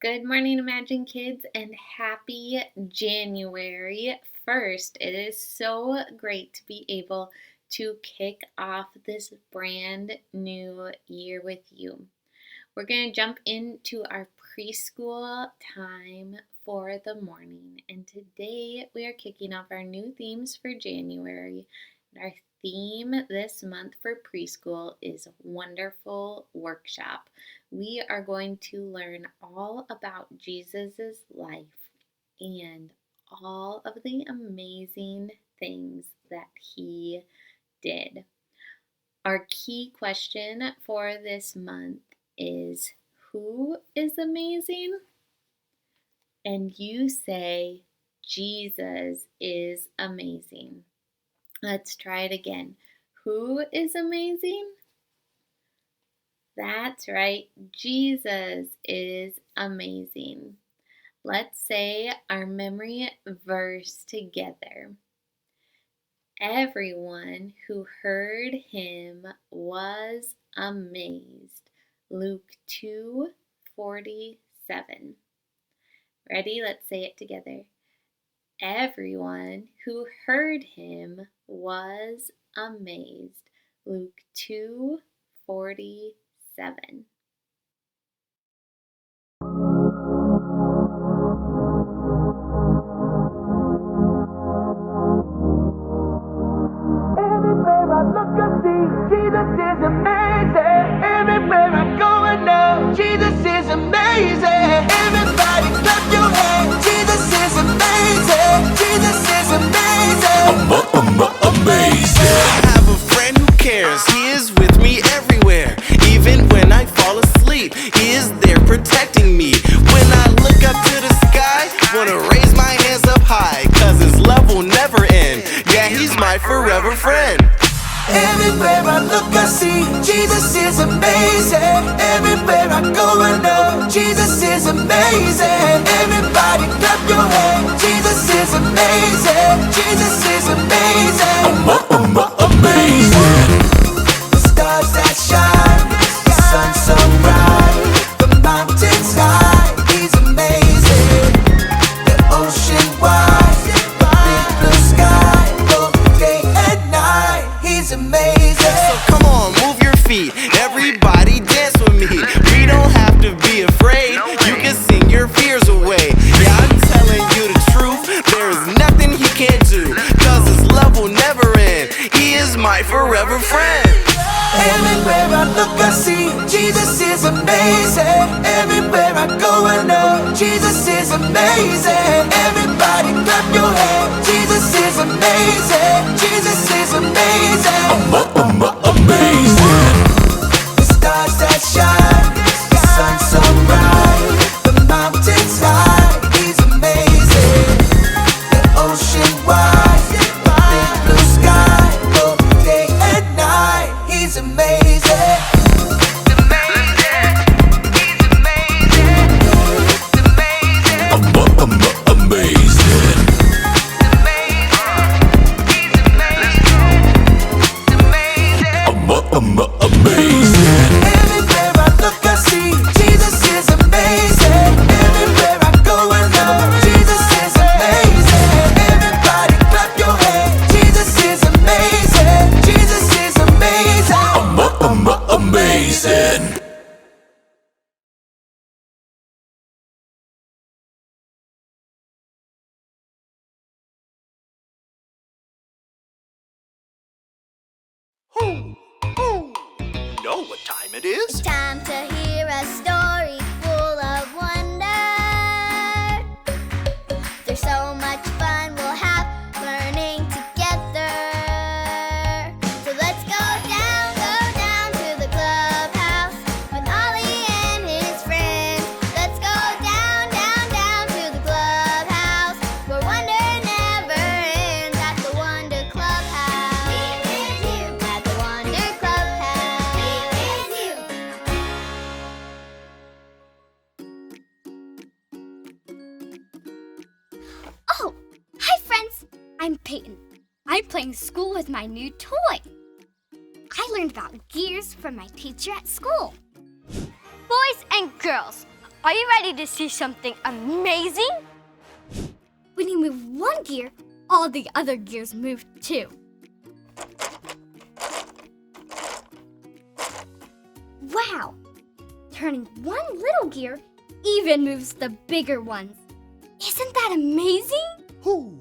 Good morning, Imagine Kids, and happy January 1st. It is so great to be able to kick off this brand new year with you. We're going to jump into our preschool time for the morning, and today we are kicking off our new themes for January. Our theme this month for preschool is Wonderful Workshop. We are going to learn all about Jesus' life and all of the amazing things that he did. Our key question for this month is, who is amazing? And you say, Jesus is amazing. Let's try it again. Who is amazing? That's right, Jesus is amazing. Let's say our memory verse together. Everyone who heard him was amazed. Luke 2:47. Ready? Let's say it together. Everyone who heard him was amazed. Luke 2:47. Everywhere I look, I see Jesus is amazing. Everywhere I go, I know Jesus is amazing. Everybody clap your hands. Jesus is amazing. Jesus is amazing. Amazing. I have a friend who cares. He is with me everywhere. Even when I fall asleep, he is there protecting me. When I look up to the sky, wanna raise my hands up high, cause his love will never end. Yeah, he's my forever friend. Everywhere I look, I see Jesus is amazing. Everywhere I go, I know Jesus is amazing. Everybody clap your hands. Jesus is amazing. Jesus is amazing. Amazing. The stars that shine, the sun so bright, the mountains high. He's amazing. The ocean wide, the big blue sky, both day and night. He's amazing. So come on, move your feet. Everybody dance with me. We don't have to be afraid. You can sing your fears away. Yeah, I'm telling you the truth. There is nothing he can't do, cause his love will never end. He is my forever friend. Everywhere I look, I see Jesus is amazing. Everywhere I go, I know Jesus is amazing. Everybody clap your hands. Jesus is amazing. Jesus is amazing. Amazing. The stars that shine, the sun so bright, the mountains high. He's amazing. The ocean wide, the big blue sky, both day and night. He's amazing. Everywhere I look, I see Jesus is amazing. Everywhere I go, I know Jesus is amazing. Everybody clap your hands. Jesus is amazing. Jesus is amazing. Amazing. You know what time it is? Time to hear a story full of wonder. There's so much fun we'll have learning together. So let's go down to the clubhouse with Ollie and his friends. Let's go down to the clubhouse where wonder never ends at the Wonder Clubhouse. Me and you at the Wonder Clubhouse. Me and you. Oh, hi friends! I'm Peyton. I'm playing school with my new toy. I learned about gears from my teacher at school. Boys and girls, Are you ready to see something amazing? When you move one gear, all the other gears move too. Wow! Turning one little gear even moves the bigger ones. Isn't that amazing? Hoo!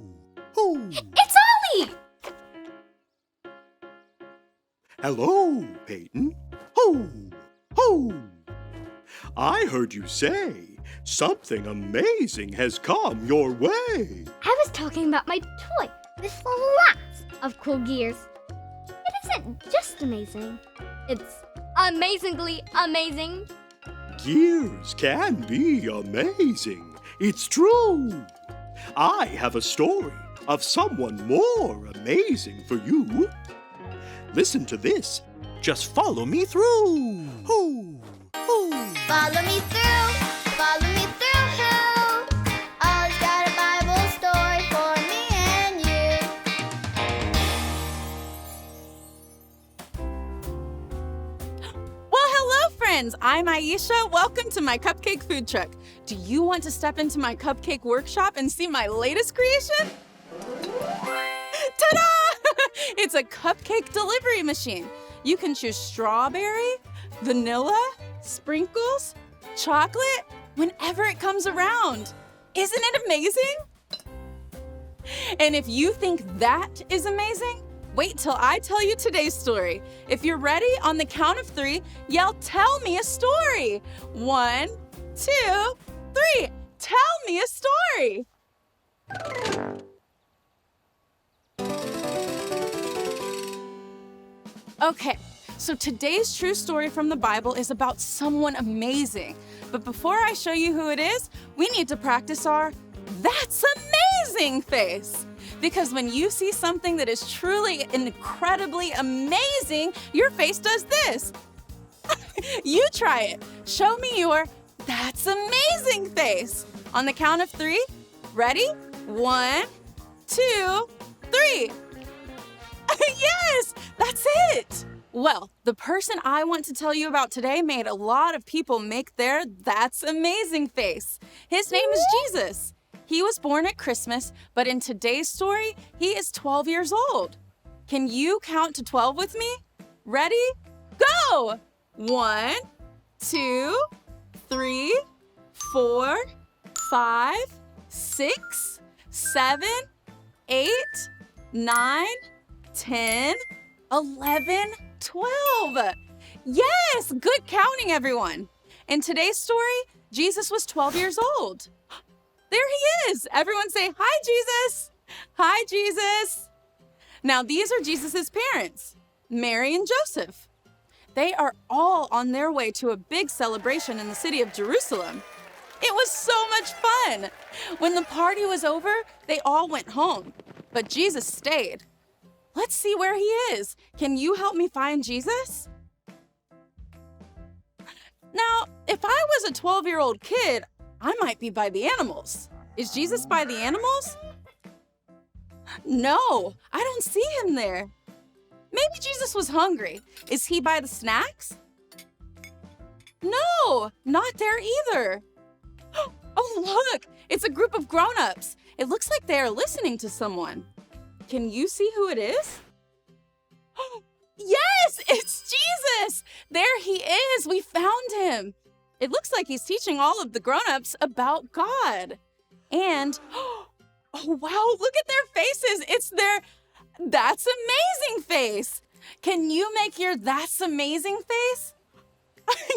Hoo! It's Ollie! Hello, Peyton. Hoo! Hoo! I heard you say something amazing has come your way. I was talking about my toy with lots of cool gears. It isn't just amazing, it's amazingly amazing. Gears can be amazing. It's true. I have a story of someone more amazing for you. Listen to this. Just follow me through. Hoo! Hoo! Follow me through, follow me through, who? Ollie's got a Bible story for me and you. Well, hello, friends. I'm Aisha. Welcome to my cupcake food truck. Do you want to step into my cupcake workshop and see my latest creation? Ta-da! It's a cupcake delivery machine. You can choose strawberry, vanilla, sprinkles, chocolate, whenever it comes around. Isn't it amazing? And if you think that is amazing, wait till I tell you today's story. If you're ready, on the count of 3, yell, "Tell me a story." 1, 2, 3. Tell me a story. Okay, so today's true story from the Bible is about someone amazing. But before I show you who it is, we need to practice our "That's amazing" face. Because when you see something that is truly incredibly amazing, your face does this. You try it. Show me your "That's amazing" face. On the count of 3, ready? 1, 2, 3. Yes, that's it. Well, the person I want to tell you about today made a lot of people make their "That's amazing" face. His name is Jesus. He was born at Christmas, but in today's story, he is 12 years old. Can you count to 12 with me? Ready? Go! 1, 2, 3, 4, 5, 6, 7, 8, 9, 10, 11, 12. Yes, good counting, everyone. In today's story, Jesus was 12 years old. There he is. Everyone say, "Hi, Jesus." Hi, Jesus. Now, these are Jesus's parents, Mary and Joseph. They are all on their way to a big celebration in the city of Jerusalem. It was so much fun. When the party was over, they all went home, but Jesus stayed. Let's see where he is. Can you help me find Jesus? Now, if I was a 12-year-old kid, I might be by the animals. Is Jesus by the animals? No, I don't see him there. Maybe Jesus was hungry. Is he by the snacks? No, not there either. Oh, look, it's a group of grown-ups. It looks like they are listening to someone. Can you see who it is? Yes, it's Jesus! There he is. We found him. It looks like he's teaching all of the grown-ups about God. And, oh wow, look at their faces. It's their "That's amazing" face. Can you make your "That's amazing" face?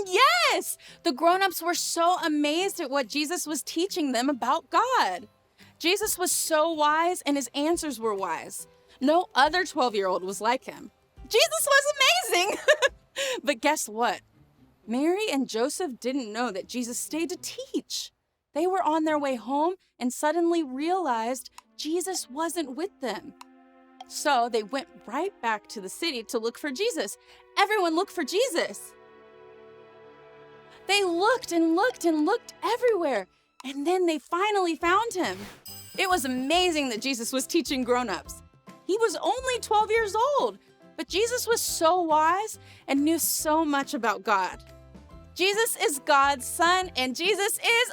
Yes! The grown-ups were so amazed at what Jesus was teaching them about God. Jesus was so wise, and his answers were wise. No other 12-year-old was like him. Jesus was amazing! But guess what? Mary and Joseph didn't know that Jesus stayed to teach. They were on their way home and suddenly realized Jesus wasn't with them. So they went right back to the city to look for Jesus. Everyone look for Jesus. They looked and looked and looked everywhere, and then they finally found him. It was amazing that Jesus was teaching grown-ups. He was only 12 years old, but Jesus was so wise and knew so much about God. Jesus is God's son, and Jesus is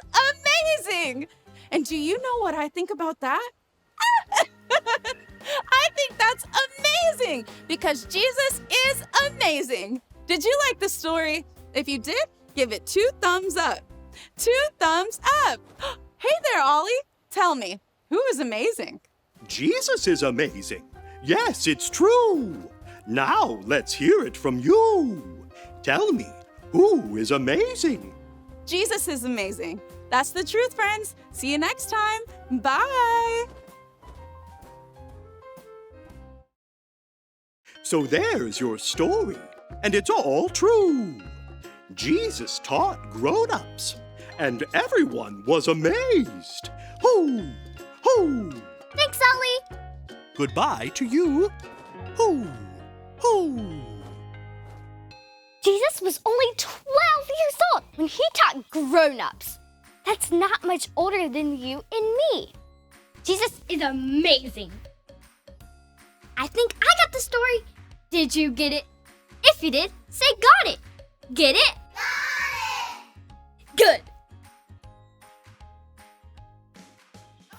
amazing. And do you know what I think about that? I think that's amazing because Jesus is amazing. Did you like the story? If you did, give it 2 thumbs up. 2 thumbs up. Hey there, Ollie. Tell me, who is amazing? Jesus is amazing. Yes, it's true. Now let's hear it from you. Tell me, who is amazing? Jesus is amazing. That's the truth, friends. See you next time. Bye. So there's your story, and it's all true. Jesus taught grown-ups, and everyone was amazed. Hoo! Hoo! Thanks, Ollie. Goodbye to you. Hoo! Hoo! Jesus was only 12 years old when he taught grown-ups. That's not much older than you and me. Jesus is amazing. I think I got the story. Did you get it? If you did, say got it. Get it? Got it! Good.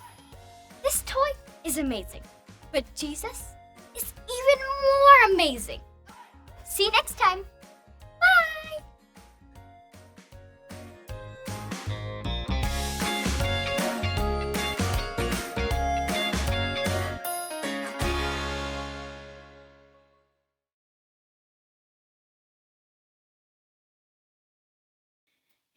This toy is amazing, but Jesus is even more amazing. See you next time. Bye!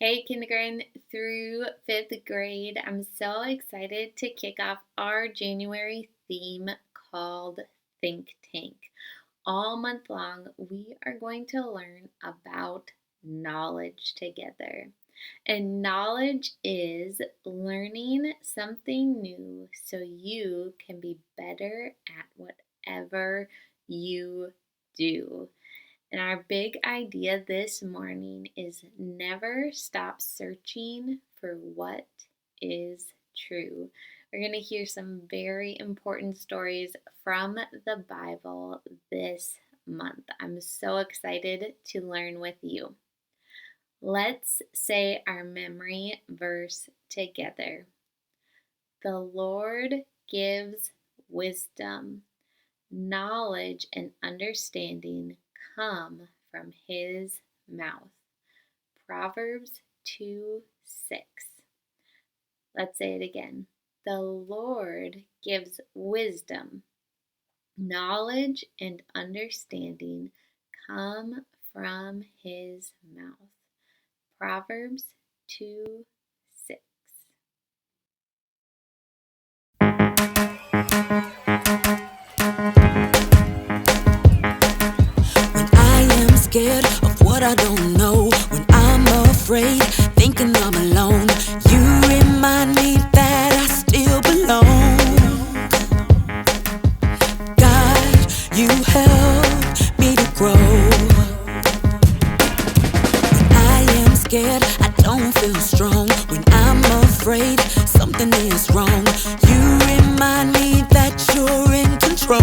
Hey, kindergarten through 5th grade. I'm so excited to kick off our January theme called Think Tank. All month long, we are going to learn about knowledge together. And knowledge is learning something new so you can be better at whatever you do. And our big idea this morning is never stop searching for what is true. We're going to hear some very important stories from the Bible this month. I'm so excited to learn with you. Let's say our memory verse together. The Lord gives wisdom, knowledge, and understanding come from his mouth. Proverbs 2:6. Let's say it again. The Lord gives wisdom, knowledge, and understanding come from his mouth. Proverbs 2:6. Scared of what I don't know, when I'm afraid, thinking I'm alone, you remind me that I still belong. God, you help me to grow. When I am scared, I don't feel strong. When I'm afraid, something is wrong. You remind me that you're in control.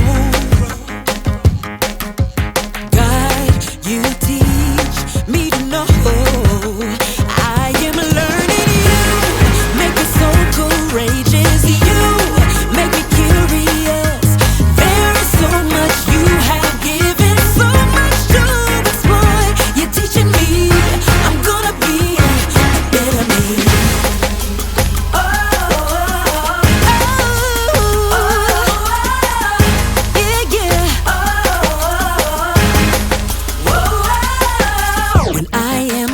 You teach me to know I am learning. You make me so courageous. You make me curious. There is so much you have given, so much to explore. You're teaching me I'm gonna be a better me.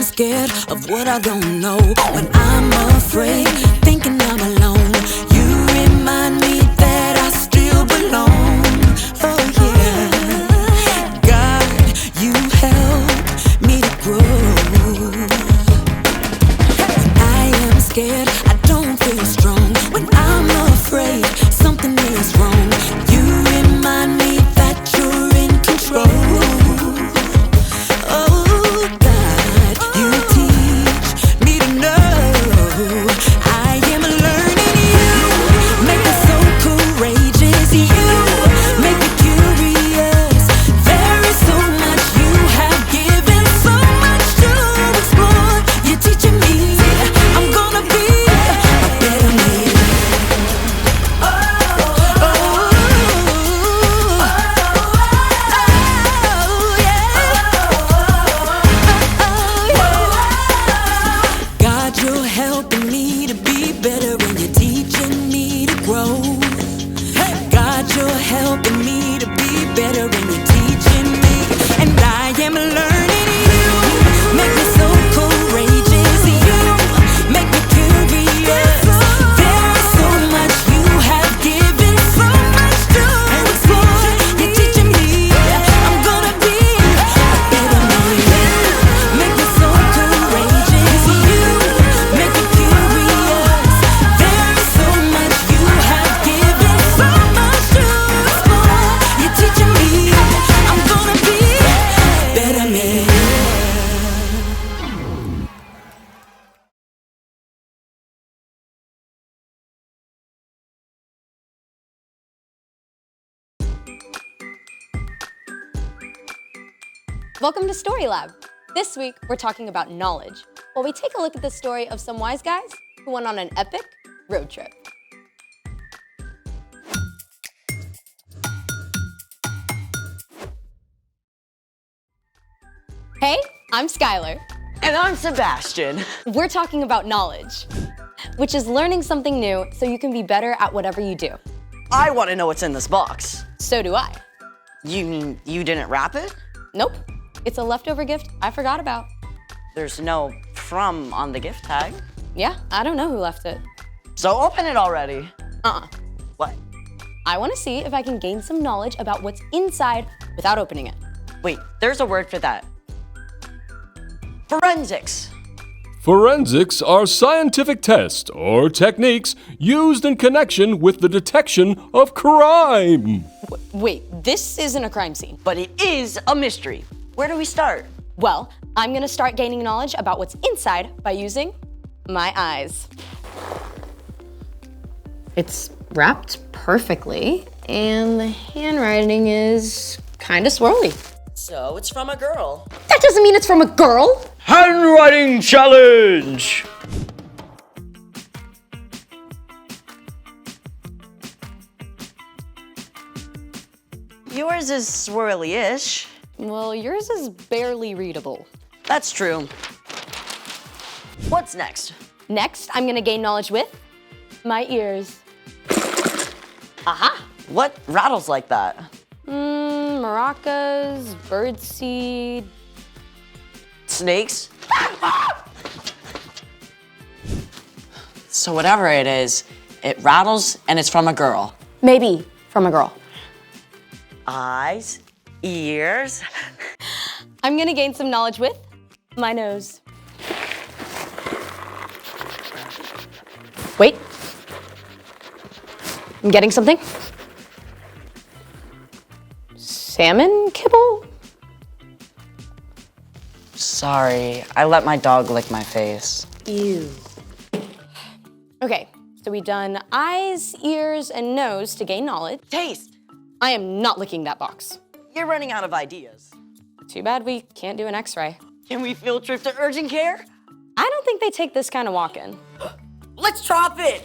Scared of what I don't know, when I'm afraid, thinking I'm alone, you remind me that I still belong. Oh yeah, God, you help me to grow. When I am scared, I don't feel strong. When I'm afraid, something is wrong. You remind me that you're in control. Explore. helping me to be better and you're teaching me to grow. Hey, God, you're helping me to be better and you're teaching me. And I am learning you. Make me so courageous. You make me curious. There's so much you have given, so much to explore. You're teaching me. I'm gonna be a better man. Make me so courageous. You make me curious. There's so much you have given, so much to explore. You're teaching me. I'm gonna be a better man. Welcome to Story Lab. This week, we're talking about knowledge, while we take a look at the story of some wise guys who went on an epic road trip. Hey, I'm Skylar. And I'm Sebastian. We're talking about knowledge, which is learning something new so you can be better at whatever you do. I want to know what's in this box. So do I. You mean you didn't wrap it? Nope, it's a leftover gift I forgot about. There's no "from" on the gift tag. Yeah, I don't know who left it. So open it already. What? I want to see if I can gain some knowledge about what's inside without opening it. Wait, there's a word for that. Forensics. Forensics are scientific tests or techniques used in connection with the detection of crime. Wait, this isn't a crime scene. But it is a mystery. Where do we start? Well, I'm gonna start gaining knowledge about what's inside by using my eyes. It's wrapped perfectly, and the handwriting is kinda swirly. So it's from a girl. That doesn't mean it's from a girl. Handwriting challenge! Yours is swirly-ish. Well, yours is barely readable. That's true. What's next? Next, I'm gonna gain knowledge with my ears. Aha! What rattles like that? Maracas, birdseed. Snakes? So whatever it is, it rattles and it's from a girl. Maybe from a girl. Eyes, ears. I'm gonna gain some knowledge with my nose. Wait. I'm getting something. Salmon kibble? Sorry, I let my dog lick my face. Ew. Okay, so we've done eyes, ears, and nose to gain knowledge. Taste! I am not licking that box. You're running out of ideas. Too bad we can't do an x-ray. Can we field trip to urgent care? I don't think they take this kind of walk-in. Let's drop it!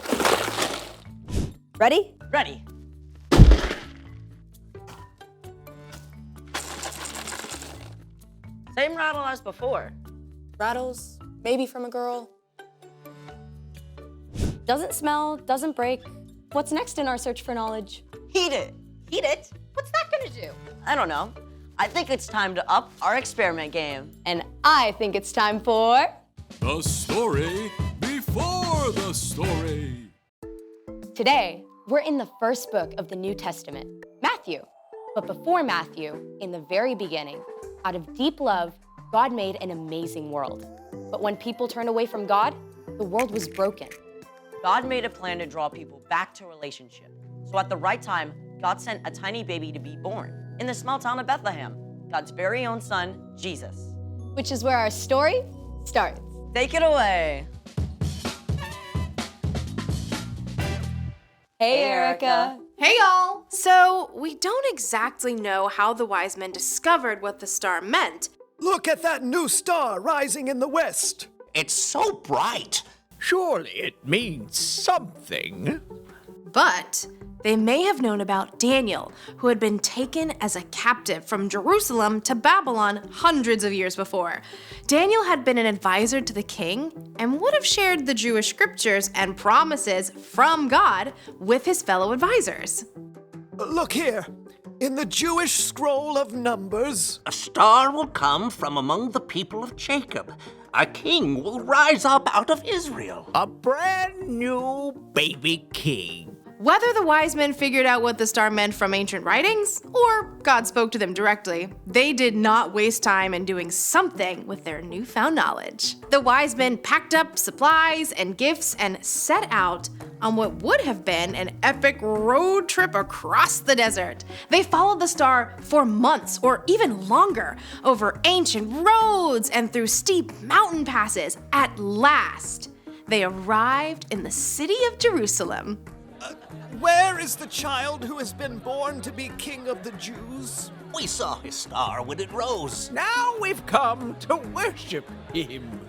Ready? Ready. Same rattle as before. Rattles, maybe from a girl. Doesn't smell, doesn't break. What's next in our search for knowledge? Heat it. Heat it? What's that gonna do? I don't know. I think it's time to up our experiment game. And I think it's time for... The story before the story. Today, we're in the first book of the New Testament, Matthew. But before Matthew, in the very beginning, out of deep love, God made an amazing world. But when people turned away from God, the world was broken. God made a plan to draw people back to relationship. So at the right time, God sent a tiny baby to be born in the small town of Bethlehem, God's very own son, Jesus. Which is where our story starts. Take it away. Hey, Erica. Hey y'all! So, we don't exactly know how the wise men discovered what the star meant. Look at that new star rising in the west. It's so bright. Surely it means something. But they may have known about Daniel, who had been taken as a captive from Jerusalem to Babylon hundreds of years before. Daniel had been an advisor to the king and would have shared the Jewish scriptures and promises from God with his fellow advisors. Look here. In the Jewish scroll of Numbers, a star will come from among the people of Jacob. A king will rise up out of Israel. A brand new baby king. Whether the wise men figured out what the star meant from ancient writings, or God spoke to them directly, they did not waste time in doing something with their newfound knowledge. The wise men packed up supplies and gifts and set out on what would have been an epic road trip across the desert. They followed the star for months or even longer, over ancient roads and through steep mountain passes. At last, they arrived in the city of Jerusalem. Where is the child who has been born to be King of the Jews? We saw his star when it rose. Now we've come to worship him.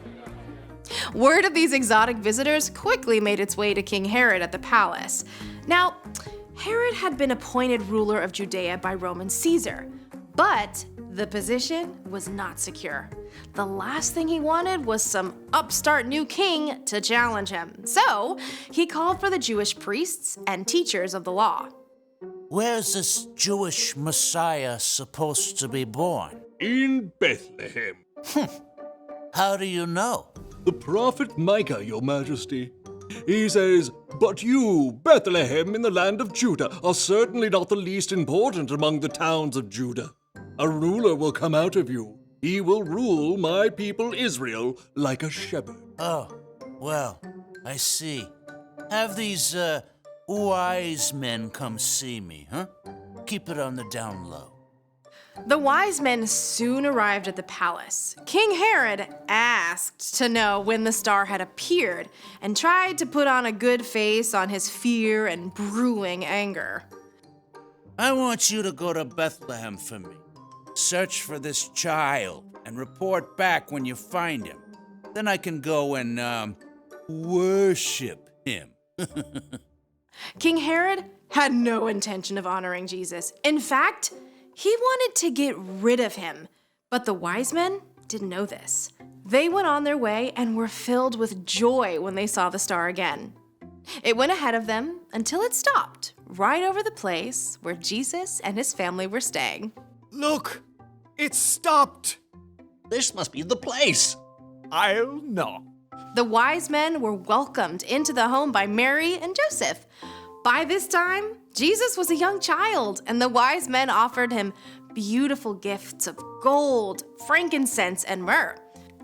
Word of these exotic visitors quickly made its way to King Herod at the palace. Now, Herod had been appointed ruler of Judea by Roman Caesar, but the position was not secure. The last thing he wanted was some upstart new king to challenge him. So he called for the Jewish priests and teachers of the law. Where's this Jewish Messiah supposed to be born? In Bethlehem. How do you know? The prophet Micah, your majesty. He says, "But you, Bethlehem in the land of Judah, are certainly not the least important among the towns of Judah. A ruler will come out of you. He will rule my people Israel like a shepherd." Oh, well, I see. Have these, wise men come see me, huh? Keep it on the down low. The wise men soon arrived at the palace. King Herod asked to know when the star had appeared and tried to put on a good face on his fear and brewing anger. I want you to go to Bethlehem for me. Search for this child and report back when you find him. Then I can go and, worship him. King Herod had no intention of honoring Jesus. In fact, he wanted to get rid of him. But the wise men didn't know this. They went on their way and were filled with joy when they saw the star again. It went ahead of them until it stopped right over the place where Jesus and his family were staying. Look, it stopped. This must be the place. I'll knock. The wise men were welcomed into the home by Mary and Joseph. By this time, Jesus was a young child, and the wise men offered him beautiful gifts of gold, frankincense, and myrrh.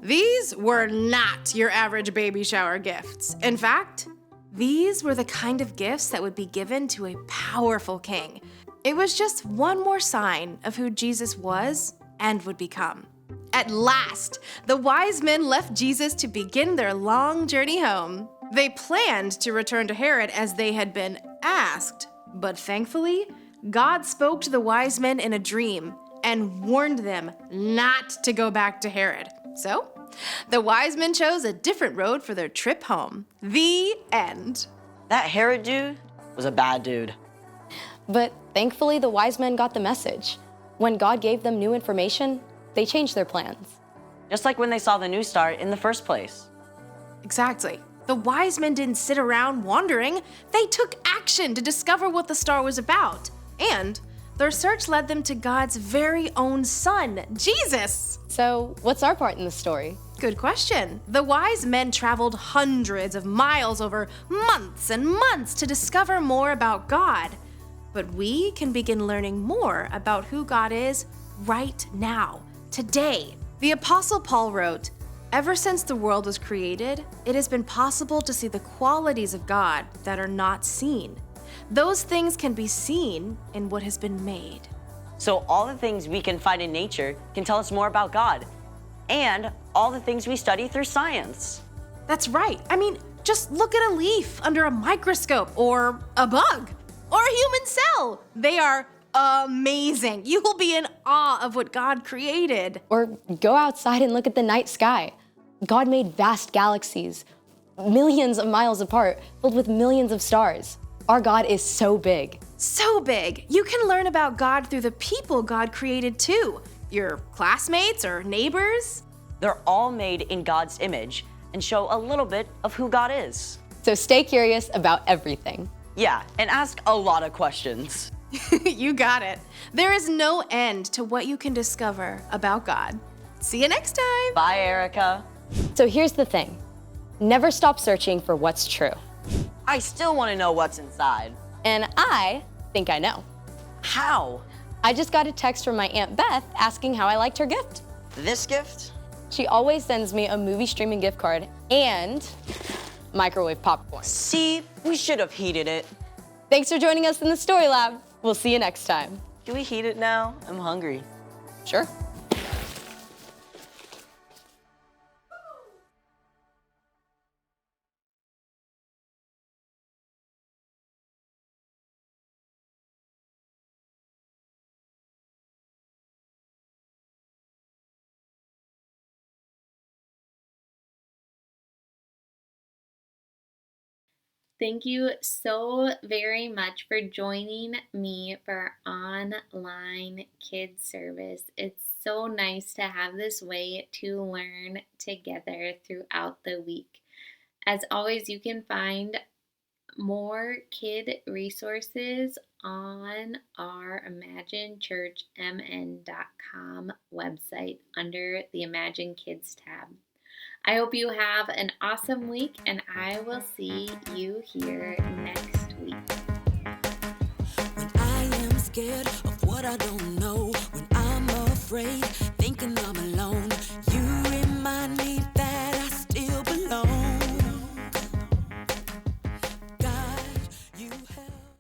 These were not your average baby shower gifts. In fact, these were the kind of gifts that would be given to a powerful king. It was just one more sign of who Jesus was and would become. At last, the wise men left Jesus to begin their long journey home. They planned to return to Herod as they had been asked, but thankfully, God spoke to the wise men in a dream and warned them not to go back to Herod. So, the wise men chose a different road for their trip home. The end. That Herod dude was a bad dude. But thankfully, the wise men got the message. When God gave them new information, they changed their plans. Just like when they saw the new star in the first place. Exactly. The wise men didn't sit around wondering. They took action to discover what the star was about. And their search led them to God's very own son, Jesus. So, what's our part in the story? Good question. The wise men traveled hundreds of miles over months and months to discover more about God. But we can begin learning more about who God is right now, today. The Apostle Paul wrote, "Ever since the world was created, it has been possible to see the qualities of God that are not seen. Those things can be seen in what has been made." So all the things we can find in nature can tell us more about God, and all the things we study through science. That's right. I mean, just look at a leaf under a microscope, or a bug, or a human cell. They are amazing. You will be in awe of what God created. Or go outside and look at the night sky. God made vast galaxies, millions of miles apart, filled with millions of stars. Our God is so big. So big. You can learn about God through the people God created too. Your classmates or neighbors. They're all made in God's image and show a little bit of who God is. So stay curious about everything. Yeah, and ask a lot of questions. You got it. There is no end to what you can discover about God. See you next time. Bye, Erica. So here's the thing. Never stop searching for what's true. I still want to know what's inside. And I think I know. How? I just got a text from my Aunt Beth asking how I liked her gift. This gift? She always sends me a movie streaming gift card and microwave popcorn. See, we should have heated it. Thanks for joining us in the Story Lab. We'll see you next time. Can we heat it now? I'm hungry. Sure. Thank you so very much for joining me for our online kids service. It's so nice to have this way to learn together throughout the week. As always, you can find more kid resources on our imaginechurchmn.com website under the Imagine Kids tab. I hope you have an awesome week, and I will see you here next week. When I am scared of what I don't know, when I'm afraid, thinking I'm alone.